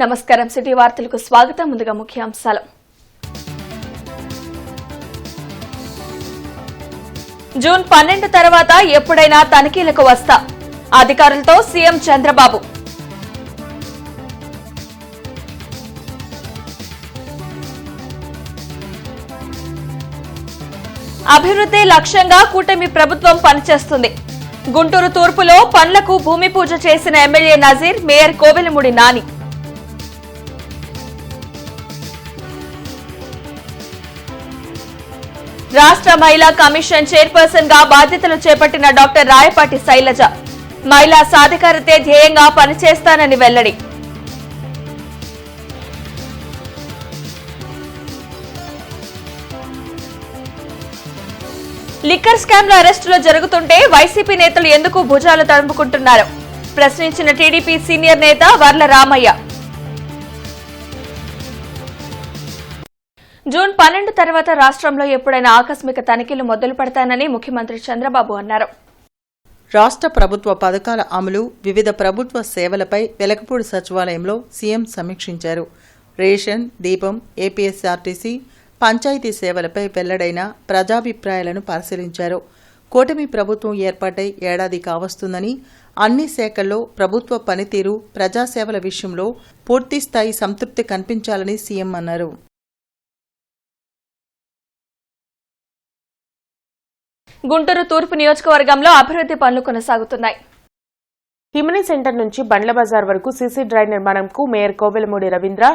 నమస్కారం సిటీ వార్తలకు స్వాగతం. ముందుగా ముఖ్యాంశాలు. జూన్ 12 తర్వాత ఎప్పుడైనా తనిఖీలకు వస్తా అధికారులతో సీఎం చంద్రబాబు. అభివృద్ధి లక్ష్యంగా కూటమి ప్రభుత్వం పనిచేస్తుంది. గుంటూరు తూర్పులో పనులకు భూమి పూజ చేసిన ఎమ్మెల్యే నజీర్, మేయర్ కోవెలమూడి నాని. రాష్ట్ర మహిళా కమిషన్ చైర్పర్సన్ గా బాధ్యతలు చేపట్టిన డాక్టర్ రాయపాటి శైలజ. మహిళా సాధికారతే ధ్యేయంగా పనిచేస్తానని వెల్లడి. లిక్కర్ స్కామ్ల అరెస్టులు జరుగుతుంటే వైసీపీ నేతలు ఎందుకు భుజాలు తడుముకుంటున్నారు? ప్రశ్నించిన టీడీపీ సీనియర్ నేత వర్ల రామయ్య. జూన్ 12 తర్వాత రాష్ట్రంలో ఎప్పుడైనా ఆకస్మిక తనిఖీలు మొదలు పెడతానని ముఖ్యమంత్రి చంద్రబాబు అన్నారు. రాష్ట్ర ప్రభుత్వ పథకాల అమలు, వివిధ ప్రభుత్వ సేవలపై వెలగపూడి సచివాలయంలో సీఎం సమీక్షించారు. రేషన్, దీపం, ఏపీఎస్ఆర్టీసీ, పంచాయతీ సేవలపై వెల్లడైన ప్రజాభిప్రాయాలను పరిశీలించారు. కూటమి ప్రభుత్వం ఏర్పాటై ఏడాది కావస్తుందని, అన్ని శాఖల్లో ప్రభుత్వ పనితీరు, ప్రజాసేవల విషయంలో పూర్తిస్థాయి సంతృప్తి కనిపించాలని సీఎం అన్నారు. గుంటూరు తూర్పు నియోజకవర్గంలో అభివృద్ధి పనులు కొనసాగుతున్నాయి. హిమనీ సెంటర్ నుంచి బండ్ల బజార్ వరకు సీసీ డ్రైవ్ నిర్మాణంకు mayor Kovelamudi Ravindra,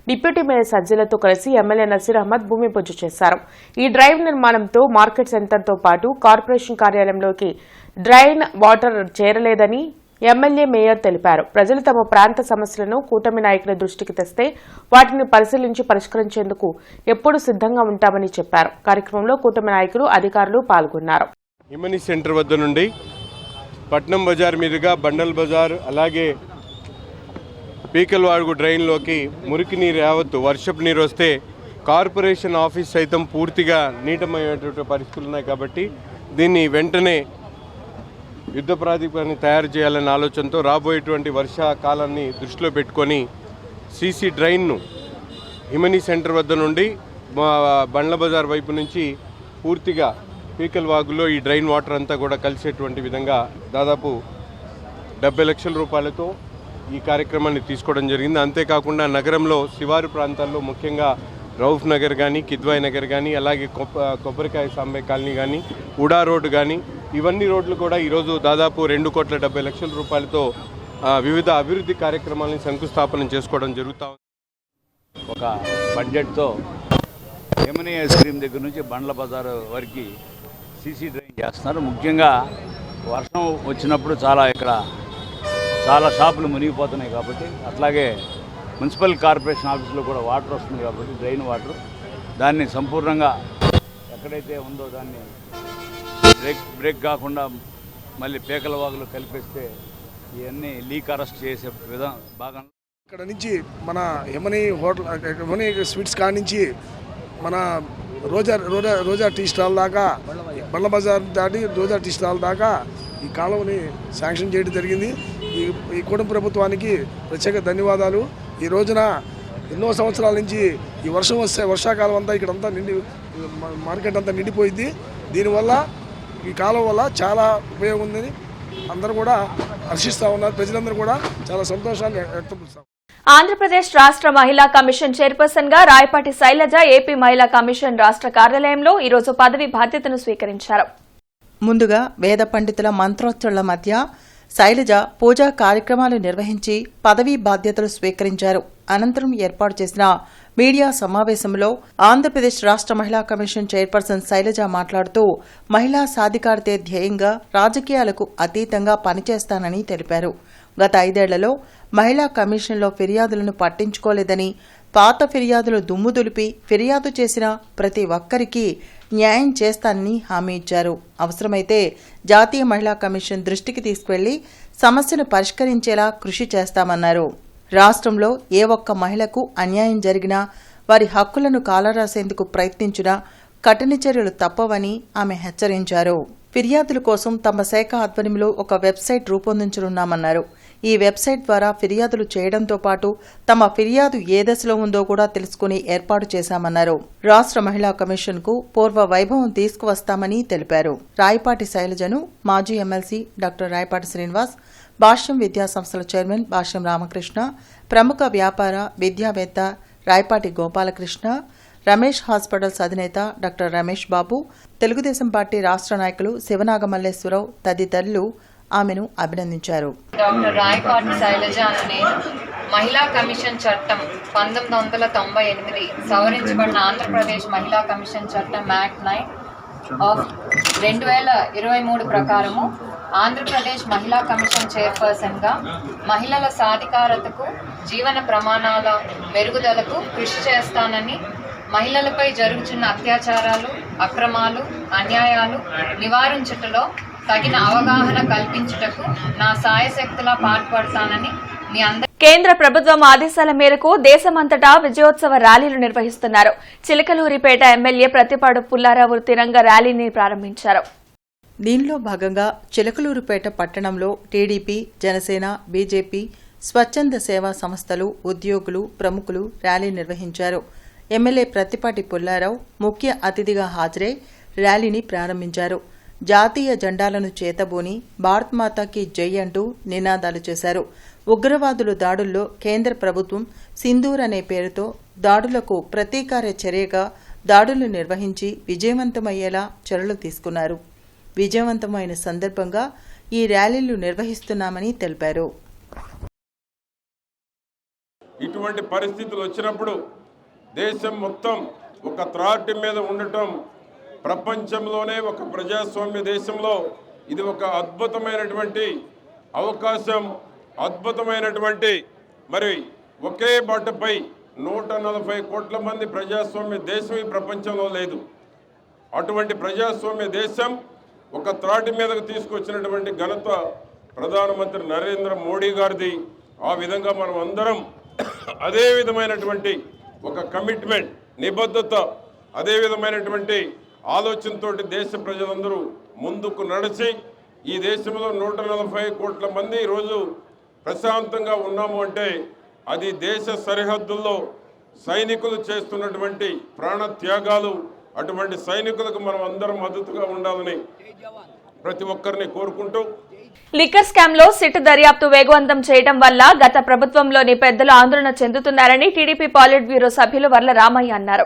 deputy mayor సజ్జలతో కలిసి ఎమ్మెల్యే నసీర్ అహ్మద్ భూమి పూజ చేశారు. ఈ డ్రైవ్ నిర్మాణంతో మార్కెట్ సెంటర్తో పాటు కార్పొరేషన్ కార్యాలయంలోకి డ్రైన్ వాటర్ చేరలేదని ఎమ్మెల్యే మేయర్ తెలిపారు. ప్రజలు తమ ప్రాంత సమస్యలను కూటమి నాయకుల దృష్టికి తెస్తే వాటిని పరిశీలించి పరిష్కరించేందుకు ఎప్పుడూ సిద్ధంగా ఉంటామని చెప్పారు. కార్యక్రమంలో కూటమి నాయకులు, అధికారులు పాల్గొన్నారు. హిమనీ సెంటర్ వద్ద నుండి పట్నం బజార్ మీదుగా బండల్ బజార్, అలాగే పీకల్వాడుగు డ్రైన్లోకి మురికి నీరు యావత్తు వర్షపు నీరు వస్తే కార్పొరేషన్ ఆఫీస్ సైతం పూర్తిగా నీటమయ్యేటువంటి పరిస్థితులు ఉన్నాయి. కాబట్టి దీన్ని వెంటనే యుద్ధ ప్రాతిపదికన తయారు చేయాలనే ఆలోచనతో రాబోయేటువంటి వర్షాకాలాన్ని దృష్టిలో పెట్టుకొని సీసీ డ్రైన్ను హిమనీ సెంటర్ వద్ద నుండి బండ్ల బజార్ వైపు నుంచి పూర్తిగా పీకల్ వాగులో ఈ డ్రైన్ వాటర్ అంతా కూడా కలిసేటువంటి విధంగా దాదాపు 70 లక్షల రూపాయలతో ఈ కార్యక్రమాన్ని తీసుకోవడం జరిగింది. అంతేకాకుండా నగరంలో శివారు ప్రాంతాల్లో ముఖ్యంగా రౌఫ్ నగర్ కానీ, కిద్వాయ్ నగర్ కానీ, అలాగే కొబ్బరికాయ సాంబే కాలనీ కానీ, ఉడా రోడ్డు కానీ, ఇవన్నీ రోడ్లు కూడా ఈరోజు దాదాపు 2,70 లక్షల రూపాయలతో వివిధ అభివృద్ధి కార్యక్రమాలను శంకుస్థాపన చేసుకోవడం జరుగుతూ ఉంది. ఒక బడ్జెట్తో హిమనీ ఐస్ క్రీమ్ దగ్గర నుంచి బండ్ల బజార్ వరకు సీసీ డ్రైన్ చేస్తున్నారు. ముఖ్యంగా వర్షం వచ్చినప్పుడు ఇక్కడ చాలా షాపులు మునిగిపోతున్నాయి కాబట్టి, అట్లాగే మున్సిపల్ కార్పొరేషన్ ఆఫీసులో కూడా వాటర్ వస్తుంది కాబట్టి డ్రైన్ వాటర్ దాన్ని సంపూర్ణంగా ఎక్కడైతే ఉందో దాన్ని బ్రేక్ కాకుండా మళ్ళీ పీకల వాగులు కలిపేస్తే ఇవన్నీ లీక్ అరెస్ట్ చేసే విధానం భాగంగా ఇక్కడ నుంచి మన హిమనీ స్వీట్స్ కాడ నుంచి మన రోజా టీ స్టాల్ దాకా, బండ్ల బజార్ దాటి రోజా టీ స్టాల్ దాకా ఈ కాలువని శాంక్షన్ చేయడం జరిగింది. ఈ కూటమి ప్రభుత్వానికి ప్రత్యేక ధన్యవాదాలు. ఈ రోజున ఎన్నో సంవత్సరాల నుంచి ఈ వర్షం వస్తే వర్షాకాలం అంతా ఇక్కడంతా మార్కెట్ అంతా నిండిపోయింది. దీనివల్ల ఈ కాలం వల్ల చాలా ఉపయోగం ఉందని అందరూ కూడా హర్షిస్తూ ఉన్నారు. ప్రజలందరూ కూడా చాలా సంతోషాన్ని వ్యక్తపరుస్తారు. ఆంధ్రప్రదేశ్ రాష్ట్ర మహిళా కమిషన్ చైర్పర్సన్ గా రాయపాటి శైలజ ఏపీ మహిళా కమిషన్ రాష్ట్ర కార్యాలయంలో ఈరోజు పదవి బాధ్యతను స్వీకరించారు. ముందుగా వేద పండితుల మంత్రోచ్చరణల మధ్య శైలజ పూజా కార్యక్రమాలు నిర్వహించి పదవీ బాధ్యతలు స్వీకరించారు. అనంతరం ఏర్పాటు చేసిన మీడియా సమావేశంలో ఆంధ్రప్రదేశ్ రాష్ట్ర మహిళా కమిషన్ చైర్పర్సన్ శైలజ మాట్లాడుతూ మహిళా సాధికారతే ధ్యేయంగా రాజకీయాలకు అతీతంగా పనిచేస్తానని తెలిపారు. గత 5 ఏళ్లలో మహిళా కమిషన్లో ఫిర్యాదులను పట్టించుకోలేదని, పాత ఫిర్యాదులు దుమ్ము దులిపి ఫిర్యాదు చేసిన ప్రతి ఒక్కరికి న్యాయం చేస్తానని హామీ ఇచ్చారు. అవసరమైతే జాతీయ మహిళా కమిషన్ దృష్టికి తీసుకువెళ్లి సమస్యను పరిష్కరించేలా కృషి చేస్తామన్నారు. రాష్ట్రంలో ఏ ఒక్క మహిళకు అన్యాయం జరిగినా, వారి హక్కులను కాలరాసేందుకు ప్రయత్నించినా కఠిన చర్యలు తప్పవని ఆమె హెచ్చరించారు. ఫిర్యాదుల కోసం తమ శాఖ ఆధ్వర్యంలో ఒక వెబ్సైట్ రూపొందించనున్నామన్నారు. ఈ వెబ్సైట్ ద్వారా ఫిర్యాదులు చేయడంతో పాటు తమ ఫిర్యాదు ఏ దశలో ఉందో కూడా తెలుసుకుని ఏర్పాటు చేశామన్నారు. రాష్ట్ర మహిళా కమిషన్కు పూర్వ వైభవం తీసుకువస్తామని తెలిపారు. రాయపాటి శైలజను మాజీ ఎమ్మెల్సీ డాక్టర్ రాయపాటి శ్రీనివాస్, భాష్యం విద్యా సంస్థల చైర్మన్ భాష్యం రామకృష్ణ, ప్రముఖ వ్యాపార విద్యావేత్త రాయపాటి గోపాలకృష్ణ, రమేష్ హాస్పిటల్స్ అధినేత డాక్టర్ రమేష్ బాబు, తెలుగుదేశం పార్టీ రాష్ట్ర నాయకులు శివనాగమల్లేశ్వరరావు తదితరులు ఆమెను అభినందించారు. డాక్టర్ రాయపాటి శైలజ అను నేను మహిళా కమిషన్ చట్టం 1998 సవరించబడిన ఆంధ్రప్రదేశ్ మహిళా కమిషన్ చట్టం యాక్ట్ 9 ఆఫ్ 2023 ప్రకారము ఆంధ్రప్రదేశ్ మహిళా కమిషన్ చైర్పర్సన్గా మహిళల సాధికారతకు, జీవన ప్రమాణాల మెరుగుదలకు కృషి చేస్తానని, మహిళలపై జరుగుతున్న అత్యాచారాలు, అక్రమాలు, అన్యాయాలు నివారించుటలో తగిన అవగాహన కల్పించుటకు నా సాయశక్తులా పాటుపడతానని మీ అందరి కేంద్ర ప్రభుత్వం ఆదేశాల మేరకు దేశమంతటా విజయోత్సవ ర్యాలీలు నిర్వహిస్తున్నారు. చిలకలూరిపేట ఎమ్మెల్యే ప్రతిపాడు పుల్లారావు తిరంగ ర్యాలీని ప్రారంభించారు. దీనిలో భాగంగా చిలకలూరుపేట పట్టణంలో టీడీపీ, జనసేన, బీజేపీ, స్వచ్ఛంద సేవా సంస్థలు, ఉద్యోగులు, ప్రముఖులు ర్యాలీ నిర్వహించారు. ఎమ్మెల్యే ప్రతిపాటి పుల్లారావు ముఖ్య అతిథిగా హాజరై ర్యాలీని ప్రారంభించారు. జాతీయ జెండాలను చేతబూని భారత్ మాతాకి జై అంటూ నినాదాలు చేశారు. ఉగ్రవాదుల దాడుల్లో కేంద్ర ప్రభుత్వం సింధూర్ అనే పేరుతో దాడులకు ప్రతీకార చర్యగా దాడులు నిర్వహించి విజయవంతమయ్యేలా చర్యలు తీసుకున్నారు. విజయవంతమైన సందర్భంగా ఈ ర్యాలీలు నిర్వహిస్తున్నామని తెలిపారు. ఇటువంటి పరిస్థితులు వచ్చినప్పుడు దేశం మొత్తం ఒక త్రాటి మీద ఉండటం, ప్రపంచంలోనే ఒక ప్రజాస్వామ్య దేశంలో ఇది ఒక అద్భుతమైనటువంటి అవకాశం, అద్భుతమైనటువంటి మరి ఒకే బాటపై 140 కోట్ల మంది ప్రజాస్వామ్య దేశం ఈ ప్రపంచంలో లేదు. అటువంటి ప్రజాస్వామ్య దేశం ఒక త్రాటి మీదకు తీసుకొచ్చినటువంటి ఘనత ప్రధానమంత్రి నరేంద్ర మోడీ గారిది. ఆ విధంగా మనం అందరం అదే విధమైనటువంటి ఒక కమిట్మెంట్, నిబద్ధత, అదే విధమైనటువంటి ఆలోచనతోటి దేశ ప్రజలందరూ ముందుకు నడిచి ఈ దేశంలో 140 కోట్ల మంది ఈరోజు ప్రశాంతంగా ఉన్నాము అంటే అది దేశ సరిహద్దుల్లో సైనికులు చేస్తున్నటువంటి ప్రాణ త్యాగాలు. అటువంటి సైనికులకు మనం అందరం మద్దతుగా ఉండాలని ప్రతి ఒక్కరిని కోరుకుంటూ, లిక్కర్ స్కామ్ లో సిట్ దర్యాప్తు వేగవంతం చేయడం వల్ల గత ప్రభుత్వంలోని పెద్దలు ఆందోళన చెందుతున్నారని టీడీపీ పాలిట్ బ్యూరో సభ్యులు వర్ల రామయ్య అన్నారు.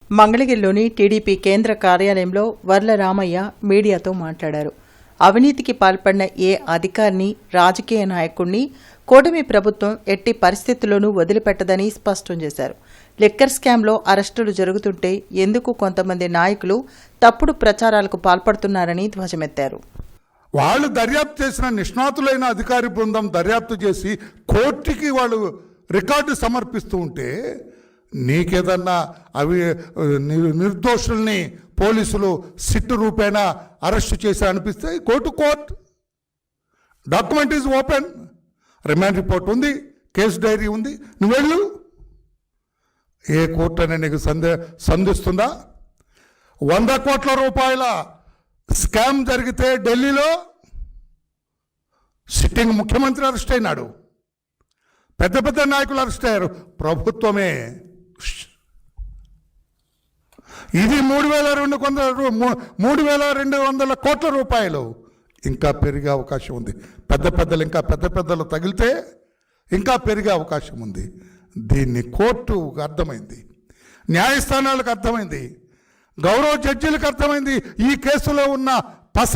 మంగళగిరిలోని టీడీపీ కేంద్ర కార్యాలయంలో వర్ల రామయ్య మీడియాతో మాట్లాడారు. అవినీతికి పాల్పడిన ఏ అధికారిని, రాజకీయ నాయకుడిని కూటమి ప్రభుత్వం ఎట్టి పరిస్థితుల్లోనూ వదిలిపెట్టదని స్పష్టం చేశారు. లిక్కర్ స్కామ్లో అరెస్టులు జరుగుతుంటే ఎందుకు కొంతమంది నాయకులు తప్పుడు ప్రచారాలకు పాల్పడుతున్నారని ధ్వజమెత్తారు. వాళ్ళు దర్యాప్తు చేసిన నిష్ణాతులైన అధికారి బృందం దర్యాప్తు చేసి కోర్టుకి వాళ్ళు రికార్డు సమర్పిస్తూ ఉంటే నీకేదన్నా అవి నిర్దోషుల్ని పోలీసులు సిట్టు రూపేణా అరెస్టు చేసి అనిపిస్తే court document is open, remand report ఉంది, కేసు డైరీ ఉంది, నువ్వు వెళ్ళు. ఏ కోర్టు అనే నీకు సంధిస్తుందా? 100 కోట్ల రూపాయల స్కామ్ జరిగితే ఢిల్లీలో సిట్టింగ్ ముఖ్యమంత్రి అరెస్ట్ అయినాడు, పెద్ద పెద్ద నాయకులు అరెస్ట్ అయ్యారు, ప్రభుత్వమే. ఇది 3,200 కోట్ల రూపాయలు. ఇంకా పెరిగే అవకాశం ఉంది. ఇంకా పెద్ద పెద్దలు తగిలితే ఇంకా పెరిగే అవకాశం ఉంది. దీన్ని కోర్టుకు అర్థమైంది, న్యాయస్థానాలకు అర్థమైంది, గౌరవ జడ్జీలకు అర్థమైంది ఈ కేసులో ఉన్న పస.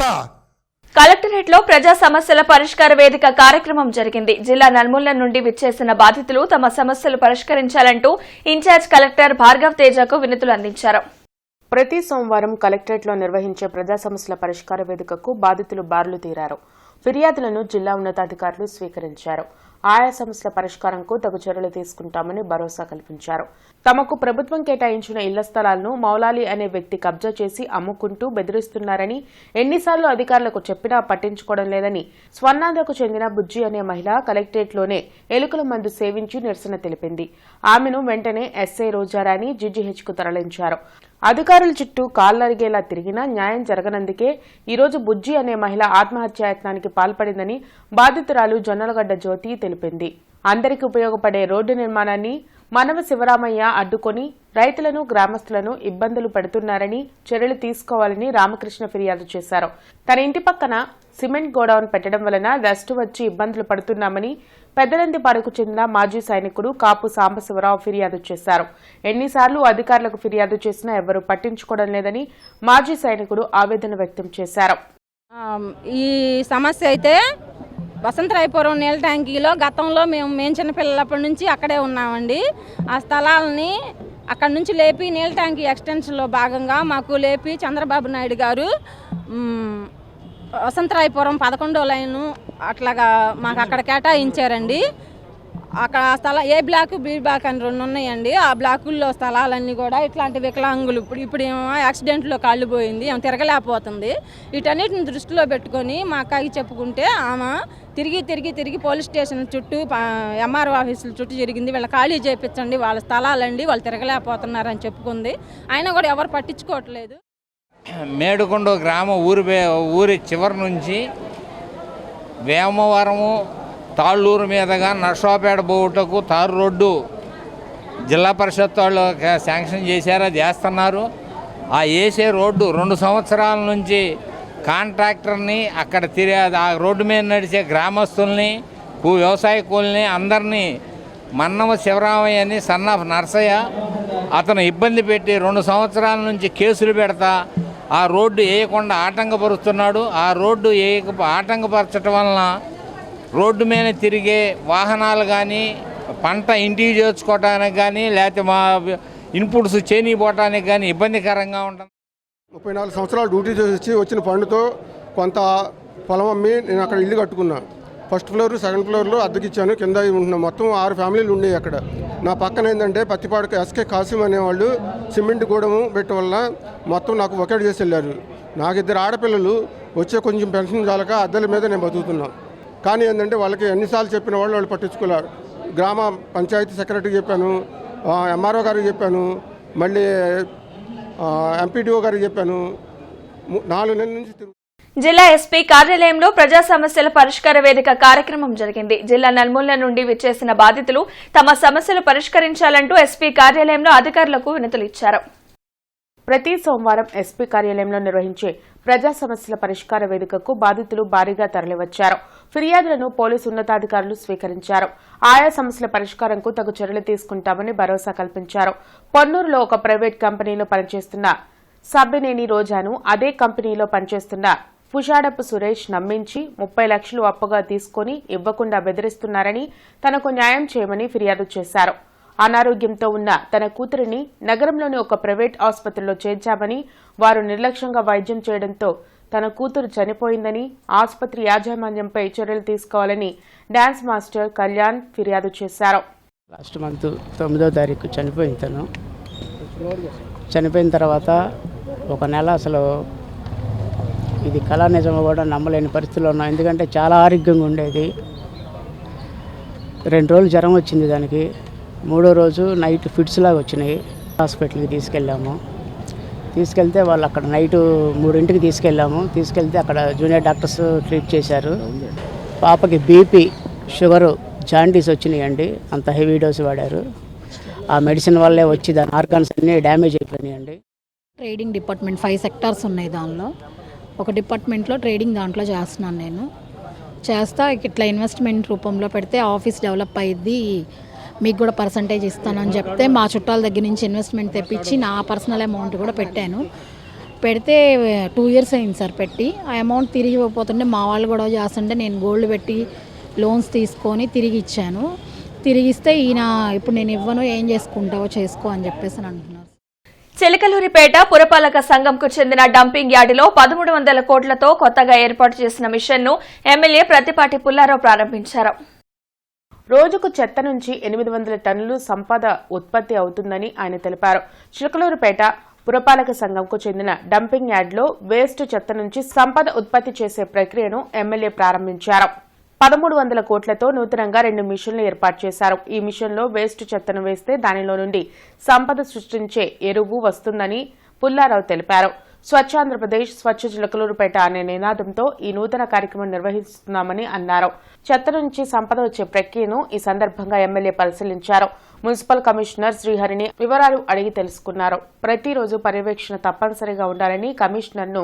కలెక్టరేట్ లో ప్రజా సమస్యల పరిష్కార వేదిక కార్యక్రమం జరిగింది. జిల్లా నలుమూల నుండి విచ్చేసిన బాధితులు తమ సమస్యలు పరిష్కరించాలంటూ ఇన్ఛార్జ్ కలెక్టర్ భార్గవ్ తేజకు వినతులు అందించారు. ప్రతి సోమవారం కలెక్టరేట్లో నిర్వహించే ప్రజా సమస్యల పరిష్కార వేదికకు బాధితులు బారులు తీరారు. ఫిర్యాదులను జిల్లా ఉన్నతాధికారులు స్వీకరించారు. ఆయా సమస్యల పరిష్కారంకు తగు చర్యలు తీసుకుంటామని భరోసా కల్పించారు. తమకు ప్రభుత్వం కేటాయించిన ఇళ్ల స్థలాలను మౌలాలి అనే వ్యక్తి కబ్జా చేసి అమ్ముకుంటూ బెదిరిస్తున్నారని, ఎన్నిసార్లు అధికారులకు చెప్పినా పట్టించుకోవడం లేదని స్వర్ణాంధ్రకు చెందిన బుజ్జి అనే మహిళ కలెక్టరేట్లోనే ఎలుకల మందు సేవించి నిరసన తెలిపింది. ఆమెను వెంటనే ఎస్ఐ రోజారాణి జీజీహెచ్కు తరలించారు. అధికారుల చుట్టూ కాళ్లరిగేలా తిరిగినా న్యాయం జరగనందుకే ఈరోజు బుజ్జి అనే మహిళ ఆత్మహత్యాయత్నానికి పాల్పడిందని బాధితురాలు జొన్నలగడ్డ జ్యోతి తెలిపింది. అందరికీ ఉపయోగపడే రోడ్డు నిర్మాణాన్ని మనవ శివరామయ్య అడ్డుకొని రైతులను, గ్రామస్తులను ఇబ్బందులు పెడుతున్నారని చర్యలు తీసుకోవాలని రామకృష్ణ ఫిర్యాదు చేశారు. తన ఇంటి పక్కన సిమెంట్ గోడౌన్ పెట్టడం వలన డస్ట్ వచ్చి ఇబ్బందులు పడుతున్నామని పెద్దనందిపాడుకు చెందిన మాజీ సైనికుడు కాపు సాంబశివరావు ఫిర్యాదు చేశారు. ఎన్నిసార్లు అధికారులకు ఫిర్యాదు చేసినా ఎవరూ పట్టించుకోవడం లేదని మాజీ సైనికుడు ఆవేదన వ్యక్తం చేశారు. ఈ సమస్య అయితే వసంతరాయపురం నీళ్ళ ట్యాంకీలో గతంలో మేము చిన్నపిల్లలప్పటి నుంచి అక్కడే ఉన్నామండి. ఆ స్థలాలని అక్కడి నుంచి లేపి నీళ్ళ ట్యాంకీ ఎక్స్టెన్షన్లో భాగంగా మాకు లేపి చంద్రబాబు నాయుడు గారు వసంతరాయపురం 11వ లైను అట్లాగా మాకు అక్కడ కేటాయించారండి. అక్కడ స్థలం ఏ బ్లాక్, బి బ్లాక్ అని 2 ఉన్నాయండి. ఆ బ్లాకుల్లో స్థలాలన్నీ కూడా ఇట్లాంటి వికలాంగులు ఇప్పుడు ఏమో యాక్సిడెంట్లో కాళ్ళు పోయింది, ఏమో తిరగలేకపోతుంది. వీటన్నిటిని దృష్టిలో పెట్టుకొని మా అక్కకి చెప్పుకుంటే ఆమె తిరిగి పోలీస్ స్టేషన్ చుట్టూ, ఎంఆర్ఓ ఆఫీసుల చుట్టూ జరిగింది. వీళ్ళ ఖాళీ చేయించండి, వాళ్ళ స్థలాలండి, వాళ్ళు తిరగలేకపోతున్నారని చెప్పుకుంది. అయినా కూడా ఎవరు పట్టించుకోవట్లేదు. మేడుకొండ గ్రామ ఊరి చివరి నుంచి వేమవరము తాళ్ళూరు మీదుగా నర్సాపేట పోవుటకు తారు రోడ్డు జిల్లా పరిషత్ వాళ్ళు శాంక్షన్ చేశారు, అది వేస్తున్నారు. ఆ వేసే రోడ్డు 2 సంవత్సరాల నుంచి కాంట్రాక్టర్ని అక్కడ ఆ రోడ్డు మీద నడిచే గ్రామస్తుల్ని, వ్యవసాయ కూలీని అందరినీ మన్నవ శివరామయ్య అని సన్ ఆఫ్ నర్సయ్య అతను ఇబ్బంది పెట్టి 2 సంవత్సరాల నుంచి కేసులు పెడతా ఆ రోడ్డు వేయకుండా ఆటంకపరుస్తున్నాడు. ఆ రోడ్డు ఆటంకపరచడం వలన రోడ్డు మీద తిరిగే వాహనాలు కానీ, పంట ఇంటికి చేర్చుకోవడానికి కానీ, లేకపోతే మా ఇన్పుట్స్ చేని పోవటానికి కానీ ఇబ్బందికరంగా ఉంటుంది. 34 సంవత్సరాలు డ్యూటీ చేసి వచ్చిన ఫండ్తో కొంత పొలం అమ్మి నేను అక్కడ ఇల్లు కట్టుకున్నా. ఫస్ట్ ఫ్లోర్, సెకండ్ ఫ్లోర్లో అద్దెకిచ్చాను. కింద ఉంటున్నాం. మొత్తం 6 ఫ్యామిలీలు ఉండేవి అక్కడ. నా పక్కన ఏంటంటే పత్తిపాడుకు ఎస్కే కాసిం అనేవాళ్ళు సిమెంట్ గూడము పెట్టడం వల్ల మొత్తం నాకు ఒకేట్ చేసి వెళ్ళారు. నాకు 2 ఆడపిల్లలు, వచ్చే కొంచెం పెన్షన్ చాలక అద్దెల మీద నేను బతుకుతున్నాను. కానీ ఏంటంటే వాళ్ళకి ఎన్నిసార్లు చెప్పిన వాళ్ళు పట్టించుకోలేరు. గ్రామ పంచాయతీ సెక్రటరీకి చెప్పాను, ఎంఆర్ఓ గారికి చెప్పాను, మళ్ళీ ఎంపీడీఓ గారికి చెప్పాను. 4 నెలల నుంచి జిల్లా ఎస్పీ కార్యాలయంలో ప్రజా సమస్యల పరిష్కార వేదిక కార్యక్రమం జరిగింది. జిల్లా నలుమూలల నుండి విచ్చేసిన బాధితులు తమ సమస్యలు పరిష్కరించాలంటూ ఎస్పీ కార్యాలయంలో అధికారులకు వినతులు ఇచ్చారు. ప్రతి సోమవారం ఎస్పీ కార్యాలయంలో నిర్వహించే ప్రజా సమస్యల పరిష్కార వేదికకు బాధితులు భారీగా తరలివచ్చారు. ఫిర్యాదులను పోలీసు ఉన్నతాధికారులు స్వీకరించారు. ఆయా సమస్యల పరిష్కారంకు తగు చర్యలు తీసుకుంటామని భరోసా కల్పించారు. పొన్నూరులో ఒక ప్రైవేట్ కంపెనీలో పనిచేస్తున్న సబ్బినేని రోజాను అదే కంపెనీలో పనిచేస్తున్న పుషాడపు సురేష్ నమ్మించి 30 లక్షలు అప్పుగా తీసుకుని ఇవ్వకుండా బెదిరిస్తున్నారని, తనకు న్యాయం చేయమని ఫిర్యాదు చేశారు. అనారోగ్యంతో ఉన్న తన కూతురిని నగరంలోని ఒక ప్రైవేట్ ఆసుపత్రిలో చేర్చామని, వారు నిర్లక్ష్యంగా వైద్యం చేయడంతో తన కూతురు చనిపోయిందని, ఆసుపత్రి యాజమాన్యంపై చర్యలు తీసుకోవాలని డాన్స్ మాస్టర్ కళ్యాణ్ ఫిర్యాదు చేశారు. లాస్ట్ మంత్ 9వ తారీఖు చనిపోయింది. తను చనిపోయిన తర్వాత 1 నెల అసలు ఇది కళా నిజం కూడా నమ్మలేని పరిస్థితిలో ఉన్నాం. ఎందుకంటే చాలా ఆరోగ్యంగా ఉండేది. 2 రోజులు జ్వరం వచ్చింది దానికి. 3వ రోజు నైట్ ఫిట్స్ లాగా వచ్చినాయి. హాస్పిటల్కి తీసుకెళ్ళాము. తీసుకెళ్తే వాళ్ళు అక్కడ నైట్ 3ంటికి తీసుకెళ్తే అక్కడ జూనియర్ డాక్టర్స్ ట్రీట్ చేశారు. పాపకి బీపీ, షుగరు, జాండీస్ వచ్చినాయండి. అంత హెవీ డోస్ వాడారు. ఆ మెడిసిన్ వల్లే వచ్చి దాని ఆర్గాన్స్ అన్నీ డ్యామేజ్ అయిపోయినాయండి. ట్రేడింగ్ డిపార్ట్మెంట్ 5 సెక్టార్స్ ఉన్నాయి. దానిలో ఒక డిపార్ట్మెంట్లో ట్రేడింగ్ దాంట్లో చేస్తున్నాను నేను. ఇట్లా ఇన్వెస్ట్మెంట్ రూపంలో పెడితే ఆఫీస్ డెవలప్ అయ్యిద్ది, మీకు కూడా పర్సంటేజ్ ఇస్తానని చెప్తే మా చుట్టాల దగ్గర నుంచి ఇన్వెస్ట్మెంట్ తెప్పించి నా పర్సనల్ అమౌంట్ కూడా పెట్టాను. పెడితే 2 years అయింది సార్ పెట్టి. ఆ అమౌంట్ తిరిగి ఇవ్వకపోతుంటే మా వాళ్ళు కూడా చేస్తుంటే నేను గోల్డ్ పెట్టి లోన్స్ తీసుకొని తిరిగి ఇచ్చాను. తిరిగిస్తే ఈయన ఇప్పుడు నేను ఇవ్వను, ఏం చేసుకుంటావో చేసుకో అని చెప్పేసి అంటున్నారు. చిలకలూరిపేట పురపాలక సంఘంకు చెందిన డంపింగ్ యార్డులో 1300 కోట్లతో కొత్తగా ఏర్పాటు చేసిన మిషన్ను ఎమ్మెల్యే ప్రత్తిపాటి పుల్లారావు ప్రారంభించారు. రోజుకు చెత్త నుంచి 800 టన్నులు సంపద ఉత్పత్తి అవుతుందని ఆయన తెలిపారు. చిలకలూరుపేట పురపాలక సంఘంకు చెందిన డంపింగ్ యార్డ్లో వేస్ట్ చెత్త నుంచి సంపద ఉత్పత్తి చేసే ప్రక్రియను ఎమ్మెల్యే ప్రారంభించారు. 1300 కోట్లతో నూతనంగా 2 మిషన్లు ఏర్పాటు చేశారు. ఈ మిషన్లో వేస్ట్ చెత్తను వేస్తే దానిలో నుండి సంపద సృష్టించే ఎరువు వస్తుందని పుల్లారావు తెలిపారు. స్వచ్ఛాంధ్రప్రదేశ్ స్వచ్ఛ చిలకలూరుపేట అనే నినాదంతో ఈ నూతన కార్యక్రమం నిర్వహిస్తున్నామని అన్నారు. చెత్త నుంచి సంపద వచ్చే ప్రక్రియను ఈ సందర్భంగా ఎమ్మెల్యే పరిశీలించారు. మున్సిపల్ కమిషనర్ శ్రీహరిని వివరాలు అడిగి తెలుసుకున్నారు. ప్రతిరోజు పర్యవేక్షణ తప్పనిసరిగా ఉండాలని కమిషనర్ను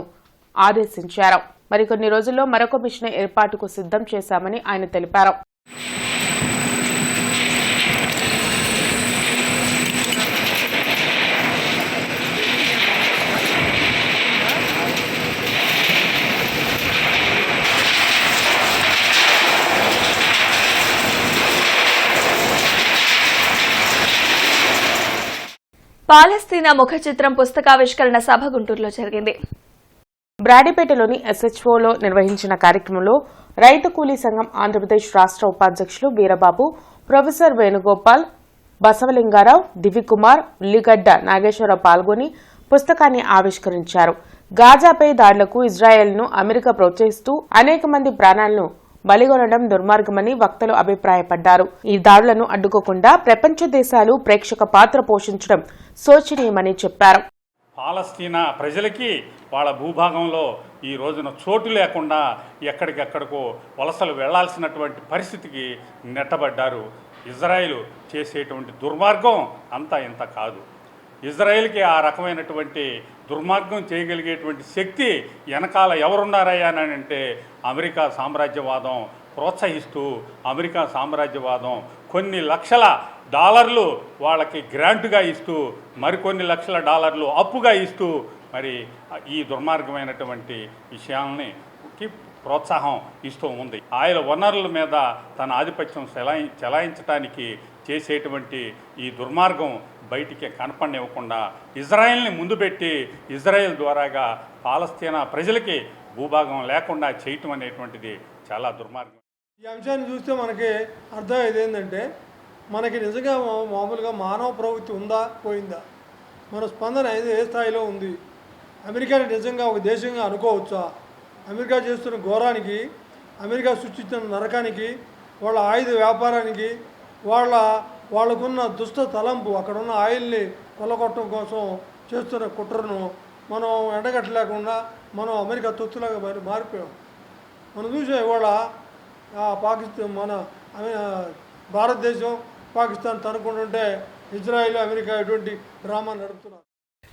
ఆదేశించారు. మరికొన్ని రోజుల్లో మరొక మిషన్ ఏర్పాటుకు సిద్ధం చేశామని ఆయన తెలిపారు. పాలస్తీనా ముఖ చిత్రం పుస్తకావిష్కరణ సభ గుంటూరులో జరిగింది. బ్రాడీపేటలోని SHOలో నిర్వహించిన కార్యక్రమంలో రైతు కూలీ సంఘం ఆంధ్రప్రదేశ్ రాష్ట్ర ఉపాధ్యక్షులు వీరబాబు, ప్రొఫెసర్ వేణుగోపాల్, బసవలింగారావు, దివ్యకుమార్, ఉల్లిగడ్డ నాగేశ్వరరావు పాల్గొని పుస్తకాన్ని ఆవిష్కరించారు. గాజాపై దాడులకు ఇజ్రాయెల్ను అమెరికా ప్రోత్సహిస్తూ అనేక మంది ప్రాణాలను బలిగొనడం దుర్మార్గమని వక్తలు అభిప్రాయపడ్డారు. ఈ దాడులను అడ్డుకోకుండా ప్రపంచ దేశాలు ప్రేక్షక పాత్ర పోషించడం శోచనీయమని చెప్పారు. పాలస్తీనా ప్రజలకి వాళ్ళ భూభాగంలో ఈ రోజున చోటు లేకుండా ఎక్కడికెక్కడికో వలసలు వెళ్లాల్సినటువంటి పరిస్థితికి నెట్టబడ్డారు. ఇజ్రాయిల్ చేసేటువంటి దుర్మార్గం అంతా ఇంత కాదు. ఇజ్రాయెల్కి ఆ రకమైనటువంటి దుర్మార్గం చేయగలిగేటువంటి శక్తి వెనకాల ఎవరున్నారయ్యా అని అంటే అమెరికా సామ్రాజ్యవాదం ప్రోత్సహిస్తూ అమెరికా సామ్రాజ్యవాదం కొన్ని లక్షల డాలర్లు వాళ్ళకి గ్రాంటుగా ఇస్తూ మరికొన్ని లక్షల డాలర్లు అప్పుగా ఇస్తూ మరి ఈ దుర్మార్గమైనటువంటి విషయాలని ప్రోత్సాహం ఇస్తూ ఉంది. ఆయిల్ వనరుల మీద తన ఆధిపత్యం చెలాయించడానికి చేసేటువంటి ఈ దుర్మార్గం బయటికి కనపడనివ్వకుండా ఇజ్రాయెల్ని ముందు పెట్టి ఇజ్రాయెల్ ద్వారాగా పాలస్తీనా ప్రజలకి భూభాగం లేకుండా చేయటం అనేటువంటిది చాలా దుర్మార్గం. ఈ అంశాన్ని చూస్తే మనకి అర్థమయ్యేది ఏంటంటే మనకి నిజంగా మామూలుగా మానవ ప్రవృత్తి ఉందా పోయిందా, మన స్పందన ఏ స్థాయిలో ఉంది, అమెరికాని నిజంగా ఒక దేశంగా అనుకోవచ్చా, అమెరికా చేస్తున్న ఘోరానికి, అమెరికా సృష్టిస్తున్న నరకానికి, వాళ్ళ ఆయుధ వ్యాపారానికి, వాళ్ళకున్న దుష్ట తలంపు, అక్కడున్న ఆయిల్ని కొల్లగొట్టడం కోసం చేస్తున్న కుట్రను మనం ఎండగట్టలేకుండా మనం అమెరికా తొత్తులాగా మారిపోయాం. మనం చూసే ఇవాళ పాకిస్తాన్ మన భారతదేశం పాకిస్తాన్ తనుకుంటుంటే ఇజ్రాయెల్ అమెరికా ఎటువంటి డ్రామా నడుపుతున్నారు.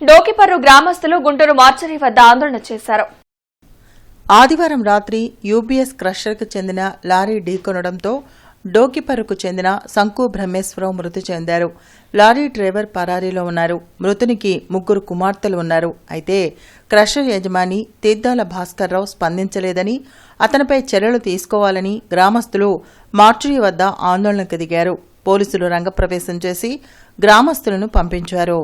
డోకిపర్రు గ్రామస్తులు గుంటూరు మార్చరీ వద్ద ఆందోళన చేశారు. ఆదివారం రాత్రి యూబీఎస్ క్రషర్కు చెందిన లారీ ఢీకొనడంతో డోకిపర్రుకు చెందిన సంకు బ్రహ్మేశ్వరరావు మృతి చెందారు. లారీ డ్రైవర్ పరారీలో ఉన్నారు. మృతునికి 3 కుమార్తెలు ఉన్నారు. అయితే క్రషర్ యజమాని తీద్దాల భాస్కర్రావు స్పందించలేదని, అతనిపై చర్యలు తీసుకోవాలని గ్రామస్తులు మార్చురీ వద్ద ఆందోళనకు దిగారు. పోలీసులు రంగప్రవేశం చేసి గ్రామస్తులను పంపించారు.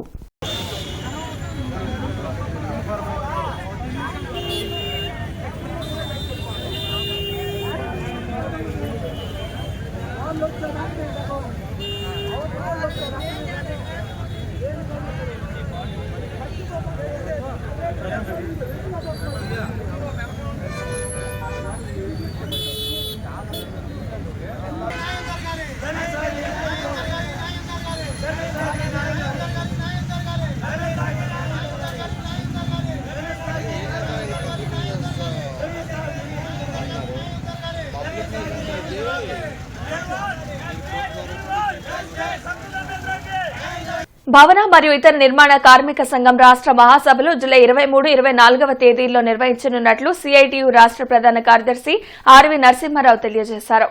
భవన మరియు ఇతర నిర్మాణ కార్మిక సంఘం రాష్ట్ర మహాసభలు జూలై 23, 24వ తేదీల్లో నిర్వహించనున్నట్లు సిఐటియు రాష్ట్ర ప్రధాన కార్యదర్శి ఆర్వి నరసింహారావు తెలియజేశారు.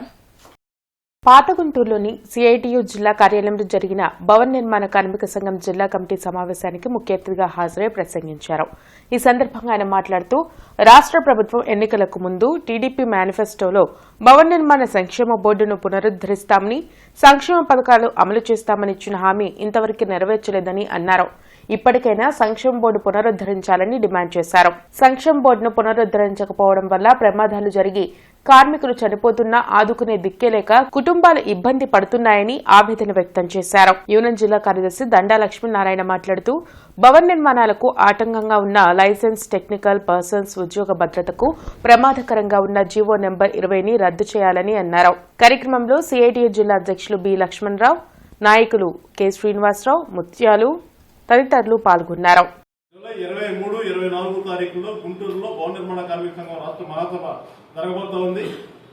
పాతగుంటూరులోని సిఐటియు జిల్లా కార్యాలయంలో జరిగిన భవన నిర్మాణ కార్మిక సంఘం జిల్లా కమిటీ సమావేశానికి ముఖ్య అతిథిగా హాజరై ప్రసంగించారు. ఈ సందర్భంగా ఆయన మాట్లాడుతూ రాష్ట్ర ప్రభుత్వం ఎన్నికలకు ముందు టీడీపీ మేనిఫెస్టోలో భవన నిర్మాణ సంక్షేమ బోర్డును పునరుద్దరిస్తామని, సంక్షేమ పథకాలు అమలు చేస్తామని ఇచ్చిన హామీ ఇంతవరకు నెరవేర్చలేదని అన్నారు. ఇప్పటికైనా సంక్షేమ బోర్డు పునరుద్దరించాలని డిమాండ్ చేశారు. సంక్షేమ బోర్డును పునరుద్దరించకపోవడం వల్ల ప్రమాదాలు జరిగి కార్మికులు చనిపోతున్నా ఆదుకునే దిక్కేలేక కుటుంబాలు ఇబ్బంది పడుతున్నాయని ఆవేదన వ్యక్తం చేశారు. యూనియన్ జిల్లా కార్యదర్శి దండా లక్ష్మీనారాయణ మాట్లాడుతూ భవన నిర్మాణాలకు ఆటంకంగా ఉన్న లైసెన్స్ టెక్నికల్ పర్సన్స్ ఉద్యోగ భద్రతకు ప్రమాదకరంగా ఉన్న జీవో నెంబర్ 20ని రద్దు చేయాలని అన్నారు. కార్యక్రమంలో సిఐటియు జిల్లా అధ్యక్షులు బి లక్ష్మణరావు, నాయకులు కె శ్రీనివాసరావు, ముత్యాలు తదితరులు పాల్గొన్నారు. జూలై 23, 24 తారీఖుల్లో గుంటూరులో భవన నిర్మాణ కార్మిక సంఘం రాష్ట్ర మహాసభ జరగబోతా ఉంది.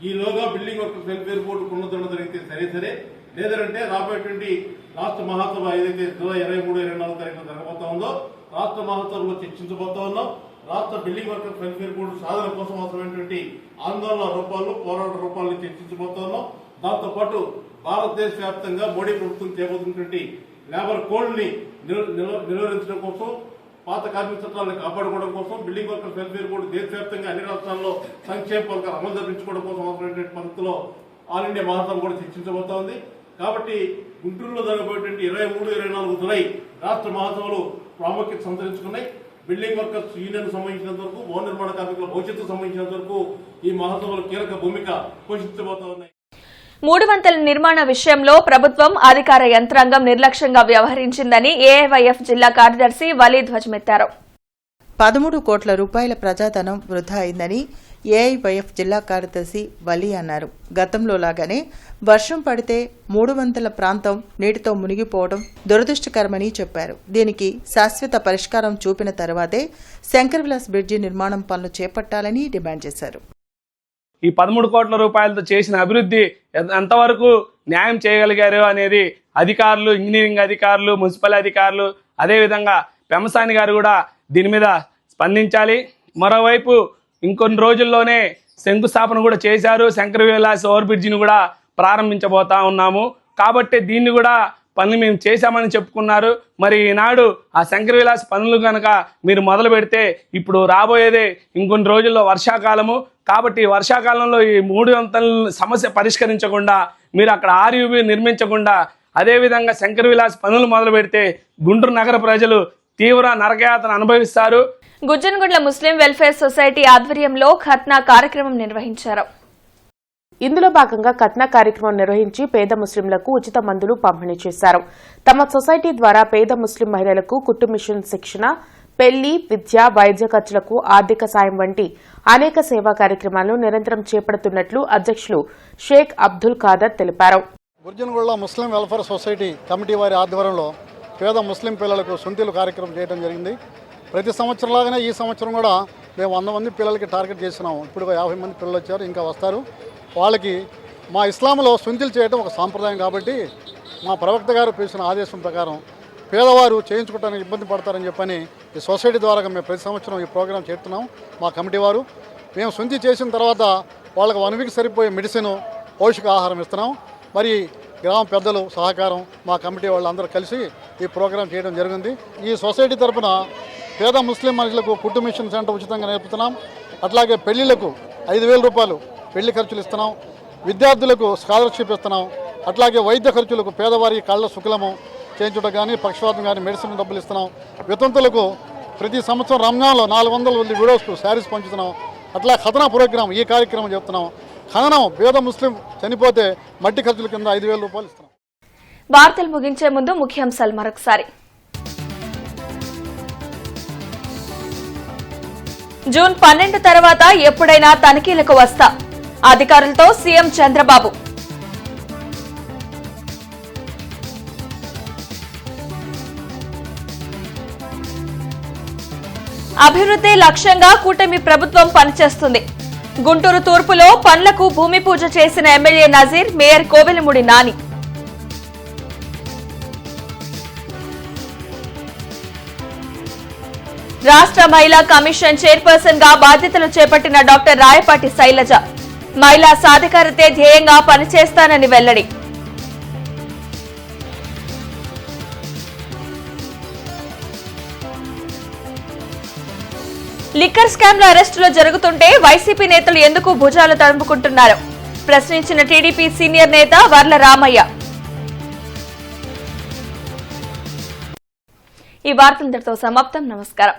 ఈలోగా బిల్డింగ్ వర్కర్స్ వెల్ఫేర్ బోర్డు పునరుద్ధరణ జరిగితే సరే లేదంటే రాబోయేటువంటి రాష్ట్ర మహాసభ ఏదైతే జూలై 23, 24 తారీఖున జరగబోతా ఉందో రాష్ట్ర మహాసభలో చర్చించబోతా ఉన్నాం. రాష్ట్ర బిల్డింగ్ వర్కర్స్ వెల్ఫేర్ బోర్డు సాధన కోసం అవసరమైనటువంటి ఆందోళన రూపాలు, పోరాట రూపాలను చర్చించబోతా ఉన్నాం. దాంతో పాటు భారతదేశ వ్యాప్తంగా మోడీ ప్రభుత్వం చేపడుతున్నటువంటి లేబర్ కోడ్ ని నిరోధించడం కోసం, పాత కార్మిక చట్టాలను కాపాడుకోవడం కోసం, బిల్డింగ్ వర్కర్స్ వెల్ఫేర్ బోర్డు దేశవ్యాప్తంగా అన్ని రాష్ట్రాల్లో సంక్షేమ పథకాలు అమలు జరిపించుకోవడం కోసం అవసరమైనటువంటి పద్ధతిలో ఆల్ ఇండియా మహాసభ కూడా చర్చించబోతా ఉంది. కాబట్టి గుంటూరులో జరగబోయేటువంటి 23, 24 జులై రాష్ట్ర మహాసభలు ప్రాముఖ్యత సంతరించుకున్నాయి. బిల్డింగ్ వర్కర్స్ యూనియన్ సంబంధించినంత వరకు, భవన నిర్మాణ కార్మికుల భవిష్యత్తు సంబంధించినంత వరకు ఈ మహాసభలు కీలక భూమిక పోషించబోతా ఉన్నాయి. 3 వంతెనల నిర్మాణ విషయంలో ప్రభుత్వం అధికార యంత్రాంగం నిర్లక్ష్యంగా వ్యవహరించిందని ఏఐవైఎఫ్ జిల్లా కార్యదర్శి వలీ ధ్వజమెత్తారు. 13 కోట్ల రూపాయల ప్రజాధనం వృధా అయిందని ఏఐవైఎఫ్ జిల్లా కార్యదర్శి వలీ అన్నారు. గతంలో లాగానే వర్షం పడితే 3 వంతెనల ప్రాంతం నీటితో మునిగిపోవడం దురదృష్టకరమని చెప్పారు. దీనికి శాశ్వత పరిష్కారం చూపిన తర్వాతే శంకర్ విలాస్ బ్రిడ్జి నిర్మాణం పనులు చేపట్టాలని డిమాండ్ చేశారు. ఈ 13 కోట్ల రూపాయలతో చేసిన అభివృద్ధి ఎంతవరకు న్యాయం చేయగలిగారు అనేది అధికారులు, ఇంజనీరింగ్ అధికారులు, మున్సిపల్ అధికారులు, అదేవిధంగా పెమసాని గారు కూడా దీని మీద స్పందించాలి. మరోవైపు ఇంకొన్ని రోజుల్లోనే శంకుస్థాపన కూడా చేశారు. శంకర్ విలాస్ ఓవర్ బ్రిడ్జిని కూడా ప్రారంభించబోతా ఉన్నాము. కాబట్టి దీన్ని కూడా పనులు మేము చేశామని చెప్పుకున్నారు. మరి ఈనాడు ఆ శంకర్ విలాస్ పనులు కనుక మీరు మొదలు పెడితే ఇప్పుడు రాబోయేదే ఇంకొన్ని రోజుల్లో వర్షాకాలము. కాబట్టి వర్షాకాలంలో ఈ 3 వంతెనల సమస్య పరిష్కరించకుండా, మీరు అక్కడ ఆర్యూబీ నిర్మించకుండా, అదేవిధంగా శంకర్ విలాస్ పనులు మొదలు పెడితే గుంటూరు నగర ప్రజలు తీవ్ర నరకయాతన అనుభవిస్తారు. గుజ్జనగుండ్ల ముస్లిం వెల్ఫేర్ సొసైటీ ఆధ్వర్యంలో ఖత్నా కార్యక్రమం నిర్వహించారు. ఇందులో భాగంగా ఖత్నా కార్యక్రమం నిర్వహించి పేద ముస్లింలకు ఉచిత మందులు పంపిణీ చేశారు. తమ సొసైటీ ద్వారా పేద ముస్లిం మహిళలకు కుట్టు మిషన్ శిక్షణ, పెళ్లి, విద్య, వైద్య ఖర్చులకు ఆర్థిక సాయం వంటి అనేక సేవా కార్యక్రమాలను నిరంతరం చేపడుతున్నట్లు అధ్యక్షులు షేక్ అబ్దుల్ ఖాదర్ తెలిపారు. గుజ్జనగుండ్ల ముస్లిం వెల్ఫేర్ సొసైటీ కమిటీ వారి ఆధ్వర్యంలో పేద ముస్లిం పిల్లలకు సొంతలు కార్యక్రమం చేయడం జరిగింది. ప్రతి సంవత్సరం లాగానే ఈ సంవత్సరం కూడా మేము 100 మంది పిల్లలకి టార్గెట్ చేస్తున్నాము. ఇప్పుడు 50 మంది పిల్లలు వచ్చారు, ఇంకా వస్తారు. వాళ్ళకి మా ఇస్లాంలో సొంతలు చేయడం ఒక సాంప్రదాయం కాబట్టి మా ప్రవక్త గారు పేసిన ఆదేశం ప్రకారం పేదవారు చేయించుకోవడానికి ఇబ్బంది పడతారని చెప్పని ఈ సొసైటీ ద్వారా మేము ప్రతి సంవత్సరం ఈ ప్రోగ్రాం చేస్తున్నాం. మా కమిటీ వారు మేము సొంతి చేసిన తర్వాత వాళ్ళకి 1 వీక్ సరిపోయే మెడిసిన్, పౌష్టికాహారం ఇస్తున్నాం. మరి గ్రామ పెద్దలు సహకారం, మా కమిటీ వాళ్ళందరూ కలిసి ఈ ప్రోగ్రాం చేయడం జరిగింది. ఈ సొసైటీ తరఫున పేద ముస్లిం మహిళలకు కుట్టు మిషన్ సెంటర్ ఉచితంగా నేర్పుతున్నాం. అట్లాగే పెళ్లిళ్లకు 5,000 రూపాయలు పెళ్లి ఖర్చులు ఇస్తున్నాం. విద్యార్థులకు స్కాలర్షిప్ ఇస్తున్నాం. అట్లాగే వైద్య ఖర్చులకు పేదవారికి కళ్ళ శుక్లము చేయించడం కానీ, పక్షవాతం కానీ మెడిసిన్ డబ్బులు ఇస్తున్నాం. వితంతులకు ప్రతి సంవత్సరం రంజాన్లో 400 విడోస్కు శారీస్ పంచుతున్నాం. అట్లా ఖతనా ప్రోగ్రాం ఈ కార్యక్రమం చెప్తున్నాం. ఖననం పేద ముస్లిం చనిపోతే మట్టి ఖర్చుల కింద 5,000 రూపాయలు ఇస్తున్నాం. వార్తలు ముగించే ముందు ముఖ్యాంశాలు మరొకసారి. జూన్ 12 తర్వాత ఎప్పుడైనా తనిఖీలకు వస్తా, అధికారులతో సీఎం చంద్రబాబు. అభివృద్ధి లక్ష్యంగా కూటమి ప్రభుత్వం పనిచేస్తుంది. గుంటూరు తూర్పులో పనులకు భూమి పూజ చేసిన ఎమ్మెల్యే నజీర్, మేయర్ కోవెలమూడి నాని. రాష్ట్ర మహిళా కమిషన్ చైర్పర్సన్ గా బాధ్యతలు చేపట్టిన డాక్టర్ రాయపాటి శైలజ, మహిళా సాధికారతే ధ్యేయంగా పనిచేస్తానని వెల్లడి. లిక్కర్ స్కామ్ల అరెస్టులో జరుగుతుంటే వైసీపీ నేతలు ఎందుకు భుజాలు తడుముకుంటున్నారు? ప్రశ్నించిన టీడీపీ సీనియర్ నేత వర్ల రామయ్య. ఈ వార్తలందరితో సమాప్తం. నమస్కారం.